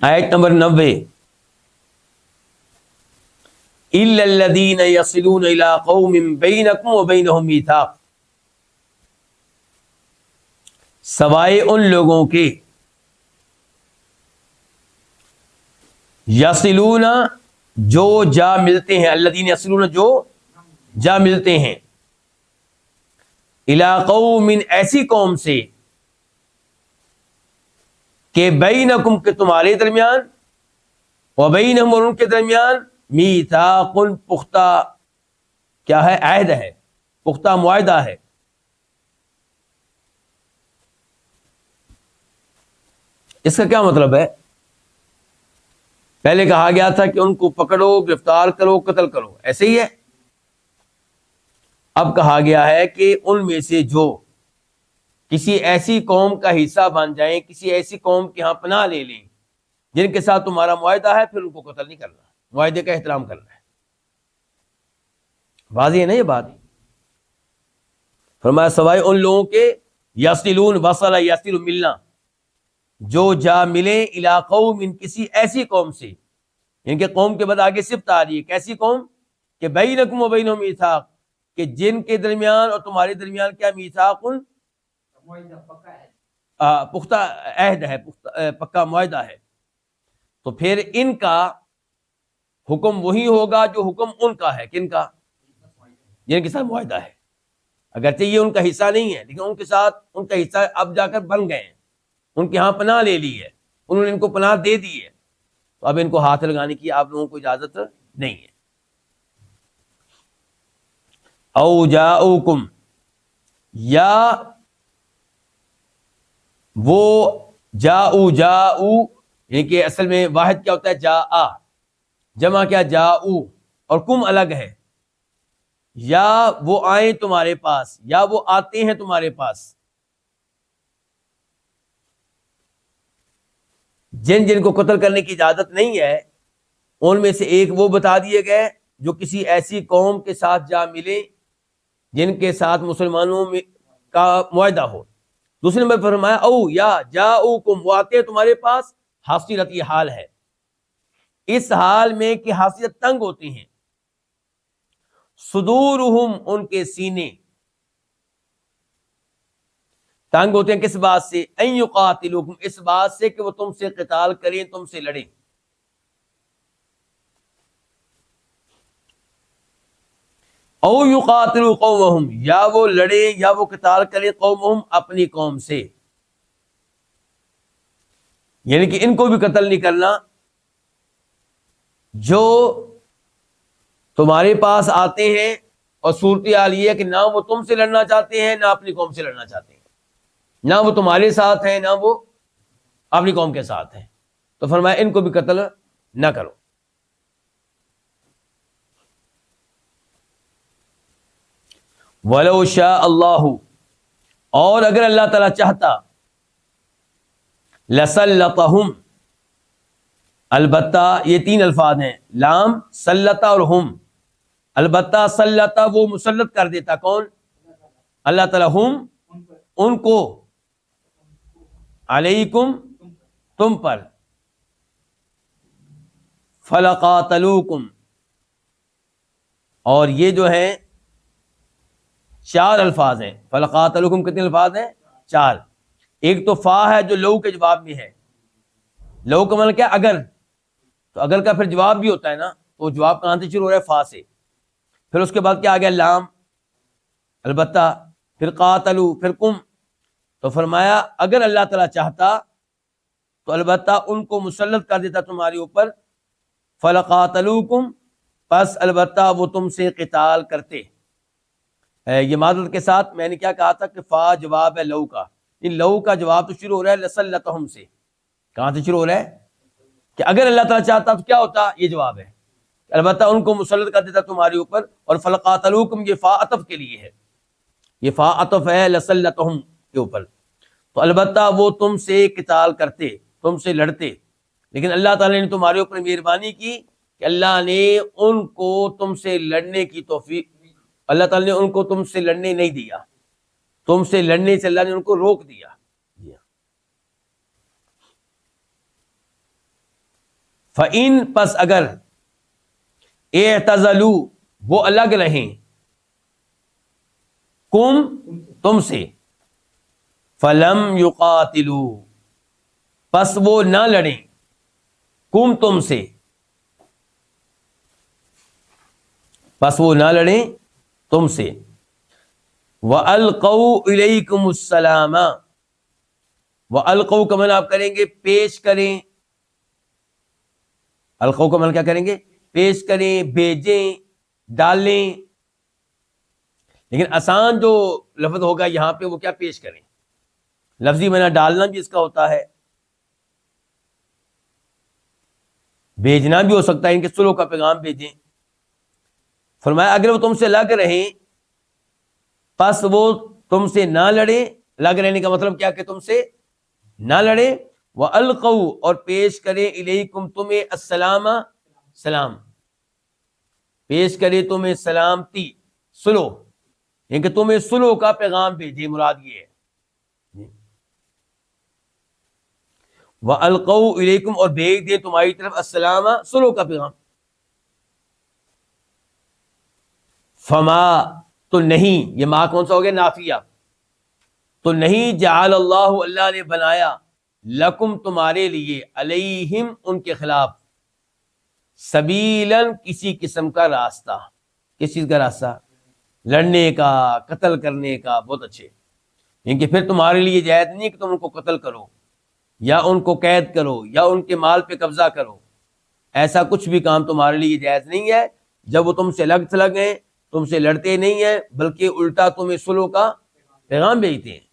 آیت نمبر 90 الا الذين يصلون الى قوم بينكم وبينهم ميثاق، سوائے ان لوگوں کے یصلون جو جا ملتے ہیں، الذین یصلون جو جا ملتے ہیں، الی قوم ایسی قوم سے کہ بینکم کہ تمہارے درمیان، وبینہم اور ان کے درمیان میثاق پختہ کیا ہے؟ عہد ہے، پختہ معاہدہ ہے۔ اس کا کیا مطلب ہے؟ پہلے کہا گیا تھا کہ ان کو پکڑو، گرفتار کرو، قتل کرو، ایسے ہی ہے۔ اب کہا گیا ہے کہ ان میں سے جو کسی ایسی قوم کا حصہ بن جائیں، کسی ایسی قوم کے ہاں پناہ لے لیں جن کے ساتھ تمہارا معاہدہ ہے، پھر ان کو قتل نہیں کرنا، معاہدے کا احترام کرنا ہے۔ واضح ہے نا یہ بات؟ فرمایا سوائے ان لوگوں کے یصلون، وصل یصل ملنا، جو جا ملے الی قوم کسی ایسی قوم سے، ان کے قوم کے بعد آگے صفت آ رہی ہے، کیسی قوم کہ بینکم و بینہم میثاق، کہ جن کے درمیان اور تمہارے درمیان کیا میثاق، پختہ عہد ہے، پکا معاہدہ ہے۔ تو پھر ان کا حکم وہی ہوگا جو حکم ان کا ہے، کن کا؟ جن کے ساتھ معاہدہ ہے۔ اگرچہ یہ ان کا حصہ نہیں ہے، لیکن ان کے ساتھ ان کا حصہ اب جا کر بن گئے ہیں، ان کے ہاں پناہ لے لی ہے، انہوں نے ان کو پناہ دے دی ہے، تو اب ان کو ہاتھ لگانے کی آپ لوگوں کو اجازت نہیں ہے۔ او جاؤکم، یا وہ جاؤ یعنی کہ اصل میں واحد کیا ہوتا ہے؟ جا، جمع کیا؟ جاؤ، اور کم الگ ہے۔ یا وہ آئیں تمہارے پاس، یا وہ آتے ہیں تمہارے پاس، جن جن کو قتل کرنے کی اجازت نہیں ہے ان میں سے ایک وہ بتا دیے گئے جو کسی ایسی قوم کے ساتھ جا ملے جن کے ساتھ مسلمانوں کا معاہدہ ہو۔ دوسرے نمبر پر فرمایا او یا جاؤکم، وہ آتے ہیں تمہارے پاس، حاصلت یہ حال ہے، اس حال میں کہ حاصلت تنگ ہوتی ہیں، صدورہم ان کے سینے تنگ ہوتے ہیں، کس بات سے؟ ان یقاتلوکم، اس بات سے کہ وہ تم سے قتال کریں، تم سے لڑیں۔ او یقاتلوا قومہم، یا وہ لڑیں یا وہ قتال کریں قومہم، اپنی قوم سے، یعنی کہ ان کو بھی قتل نہیں کرنا جو تمہارے پاس آتے ہیں، اور صورتحال یہ ہے کہ نہ وہ تم سے لڑنا چاہتے ہیں نہ اپنی قوم سے لڑنا چاہتے ہیں، نہ وہ تمہارے ساتھ ہیں نہ وہ اپنی قوم کے ساتھ ہیں، تو فرمایا ان کو بھی قتل نہ کرو۔ وَلَوْ شَاءَ اللَّهُ، اور اگر اللہ تعالیٰ چاہتا، لَسَلَّطَهُمْ، البتہ یہ تین الفاظ ہیں، لام، سلطہ اور ہم، البتہ سلطہ وہ مسلط کر دیتا، کون؟ اللہ تعالیٰ، ہم ان کو، علیکم تم پر، فَلَقَاتَلُوكُمْ، اور یہ جو ہیں چار الفاظ ہیں، فَلَقَاتَلُوكُمْ کتنے الفاظ ہیں؟ چار۔ ایک تو فا ہے جو لو کے جواب میں ہے، لو کا مطلب کیا؟ اگر، تو اگر کا پھر جواب بھی ہوتا ہے نا، تو جواب کہاں سے شروع ہو رہا ہے؟ فا سے۔ پھر اس کے بعد کیا آ گیا؟ لام، البتہ، پھر قاتلو، پھر کم۔ تو فرمایا اگر اللہ تعالیٰ چاہتا تو البتہ ان کو مسلط کر دیتا تمہارے اوپر، فَلَقَاتَلُوكُمْ، پس البتہ وہ تم سے قتال کرتے۔ یہ معذرت کے ساتھ میں نے کیا کہا تھا کہ فا جواب ہے لو کا، ان لو کا جواب تو شروع ہو رہا ہے لَسَلَّطَهُمْ سے۔ کہاں سے شروع ہو رہا ہے؟ کہ اگر اللہ تعالیٰ چاہتا تو کیا ہوتا؟ یہ جواب ہے، البتہ ان کو مسلط کر دیتا تمہارے اوپر، اور فَلَقَاتَلُوكُمْ یہ فا عطف کے لیے ہے، یہ فا عطف ہے لَسَلَّطَهُمْ کے اوپر، تو البتہ وہ تم سے قتال کرتے، تم سے لڑتے، لیکن اللہ تعالیٰ نے تمہارے اوپر مہربانی کی کہ اللہ نے ان کو تم سے لڑنے کی توفیق، اللہ تعالیٰ نے ان کو تم سے لڑنے نہیں دیا، تم سے لڑنے سے اللہ نے ان کو روک دیا۔ فَإِن پس اگر اعتزلوا وہ الگ رہیں کم تم سے فلم یقاتلوا پس وہ نہ لڑیں کم تم سے پس وہ نہ لڑیں تم سے وَأَلْقَوْا إِلَيْكُمُ السَّلَامَ وَأَلْقَوْا کا معنی آپ کریں گے پیش کریں. القوا کا معنی کیا کریں گے؟ پیش کریں، بھیجیں، ڈالیں. لیکن آسان جو لفظ ہوگا یہاں پہ وہ کیا پیش کریں. لفظی معنی ڈالنا بھی اس کا ہوتا ہے، بھیجنا بھی ہو سکتا ہے، ان کے صلح کا پیغام بھیجیں. فرمایا اگر وہ تم سے لگ رہیں پس وہ تم سے نہ لڑیں. لگ رہنے کا مطلب کیا کہ تم سے نہ لڑیں. وَأَلْقَوْا اور پیش کریں الیکم تمہیں السلام سلام، پیش کرے تمہیں سلامتی، صلح، یعنی کہ تمہیں صلح کا پیغام بھیجے، مراد یہ ہے. وَأَلْقَوْا إِلَيْكُمْ اور بھیج دیں تمہاری طرف السلام صلح کا پیغام. فما تو نہیں، یہ ما کون سا ہو گیا؟ نافیہ. تو نہیں جعل اللہ اللہ نے بنایا لکم تمہارے لیے علیہم ان کے خلاف سبیلاً کسی قسم کا راستہ. کس چیز کا راستہ؟ لڑنے کا، قتل کرنے کا. بہت اچھے. یعنی پھر تمہارے لیے جائز نہیں کہ تم ان کو قتل کرو یا ان کو قید کرو یا ان کے مال پہ قبضہ کرو. ایسا کچھ بھی کام تمہارے لیے جائز نہیں ہے جب وہ تم سے لگ تھلگ ہیں، تم سے لڑتے نہیں ہیں، بلکہ الٹا تمہیں صلح کا پیغام بھیجتے ہیں.